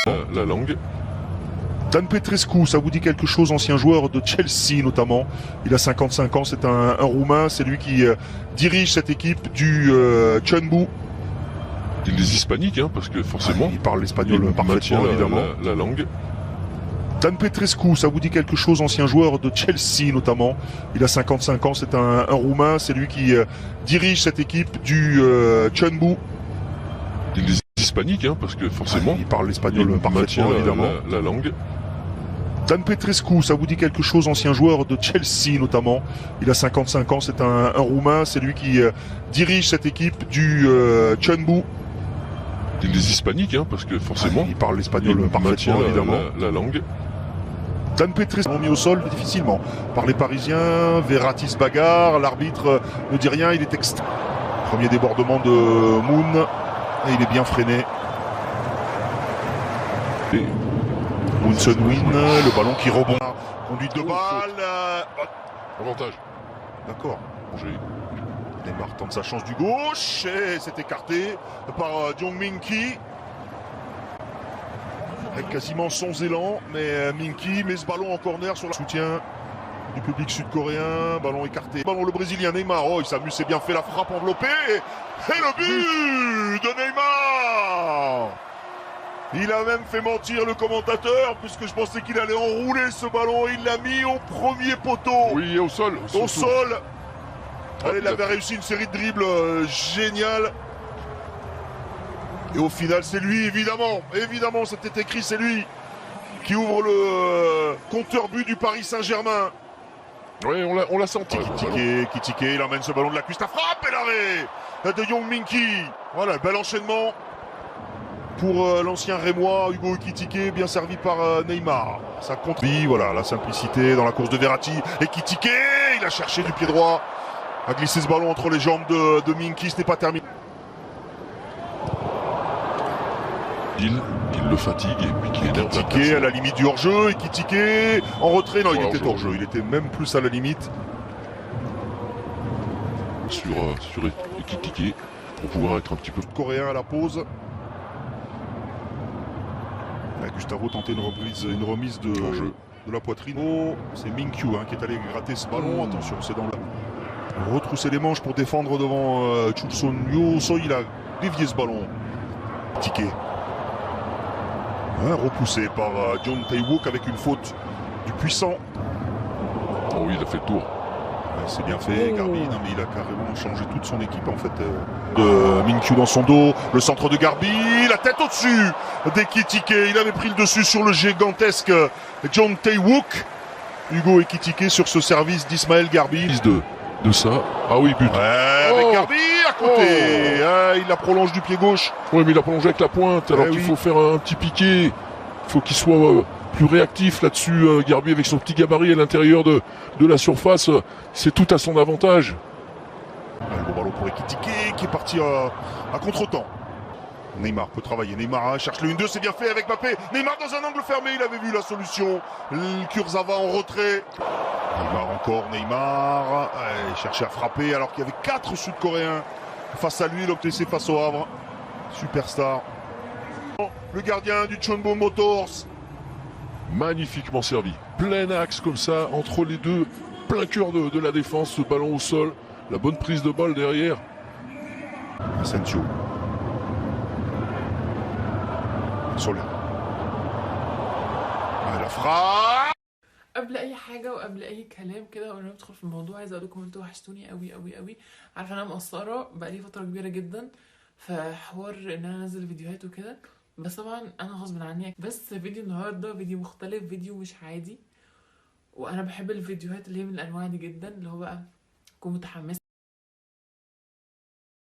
La langue. Dan Petrescu, ça vous dit quelque chose, ancien joueur de Chelsea notamment. Il a 55 ans, c'est un Roumain, c'est lui qui dirige cette équipe du Chunbu. Il est hispanique, hein, parce que forcément. Il parle l'espagnol parfaitement, évidemment. La langue. Dan Petrescu, ça vous dit quelque chose, ancien joueur de Chelsea notamment. Il a 55 ans, c'est un Roumain, c'est lui qui dirige cette équipe du Chunbu. Il est hispanique, hein, parce que forcément. Il parle l'espagnol parfaitement, évidemment. La langue. Dan Petrescu, ça vous dit quelque chose, ancien joueur de Chelsea notamment. Il a 55 ans, c'est un Roumain, c'est lui qui dirige cette équipe du Chunbu. Il est hispanique, hein, parce que forcément. Il parle l'espagnol parfaitement, évidemment. La langue. Dan Petrescu mis au sol difficilement par les Parisiens. Verratti se bagarre, l'arbitre ne dit rien, il est extra. Premier débordement de Moon, et il est bien freiné. Et Moon Sun-Win, le ballon qui rebondit. Conduite de balle. avantage. D'accord. J'ai- Neymar tente sa chance du gauche et c'est écarté par Jong Min-ki. Avec quasiment sans élan, mais Min-ki met ce ballon en corner sur le soutien du public sud-coréen. Ballon écarté. Ballon le Brésilien Neymar. Oh, il s'amuse, c'est bien fait, la frappe enveloppée. Et le but de Neymar. Il a même fait mentir le commentateur puisque je pensais qu'il allait enrouler ce ballon. Il l'a mis au premier poteau. Oui, au sol. Au sol. Allez, il il a avait réussi une série de dribbles géniale. Et au final, c'est lui, évidemment. Évidemment, c'était écrit, c'est lui qui ouvre le compteur but du Paris Saint-Germain. Oui, on l'a senti. Kitike, il emmène ce ballon de la cuisse. La frappe et l'arrêt de Jong Min-ki. Voilà, bel enchaînement pour l'ancien Rémois, Hugo Ekitike, bien servi par Neymar. Ça compte. Oui, voilà, la simplicité dans la course de Verratti. Ekitike, il a cherché du pied droit. A glissé ce ballon entre les jambes de Min-ki, ce n'est pas terminé. Il le fatigue et puis qu'il énerve. Ekitike à la limite du hors-jeu, Ekitike en retrait, non, il était hors-jeu. hors-jeu, il était même plus à la limite. Sur Ekitike pour pouvoir être un petit peu. Coréen à la pause. Gustavo tentait une remise de la poitrine. Oh, c'est Min-kyu qui est allé gratter ce ballon. Attention, c'est dans la... Retrousser les manches pour défendre devant Chulson Yoso. Il a dévié ce ballon. Ticket. Repoussé par John Tae-wook avec une faute du puissant. Oh oui, il a fait le tour. C'est bien fait, Garbi. Non, mais il a carrément changé toute son équipe en fait. De Min-kyu dans son dos, le centre de Garbi, la tête au-dessus d'Ekitike. Il avait pris le dessus sur le gigantesque John Tae-wook. Hugo Ekitike sur ce service d'Ismaël Garbi. De ça. Ah oui, but. Avec Garbi à côté. Il la prolonge du pied gauche. Oui, mais il a prolongé avec la pointe, alors qu'il faut faire un petit piqué. Il faut qu'il soit plus réactif là-dessus. Garbi avec son petit gabarit à l'intérieur de la surface, c'est tout à son avantage. Le bon ballon pour Ekitike qui est parti à contre-temps. Neymar peut travailler. Neymar cherche le 1-2, c'est bien fait avec Mbappé. Neymar dans un angle fermé, il avait vu la solution. Kurzawa en retrait. Neymar encore, Neymar. Il cherchait à frapper alors qu'il y avait 4 Sud-Coréens face à lui. L'OTC face au Havre. Superstar. Le gardien du Chunbu Motors. Magnifiquement servi. Plein axe comme ça, entre les deux. Plein cœur de la défense, ce ballon au sol. La bonne prise de balle derrière. Asensio. Soler. La frappe. قبل اي حاجه وقبل اي كلام كده وقبل ما ندخل في الموضوع عايزه اقول لكم انتوا وحشتوني قوي قوي قوي. عارفه انا مقصره بقالي فتره كبيره جدا في حوار ان انا انزل فيديوهات وكده، بس طبعا انا غصب عني. بس فيديو النهارده فيديو مختلف، فيديو مش عادي، وانا بحب الفيديوهات اللي هي من الانواع دي جدا، اللي هو بقى اكون متحمسه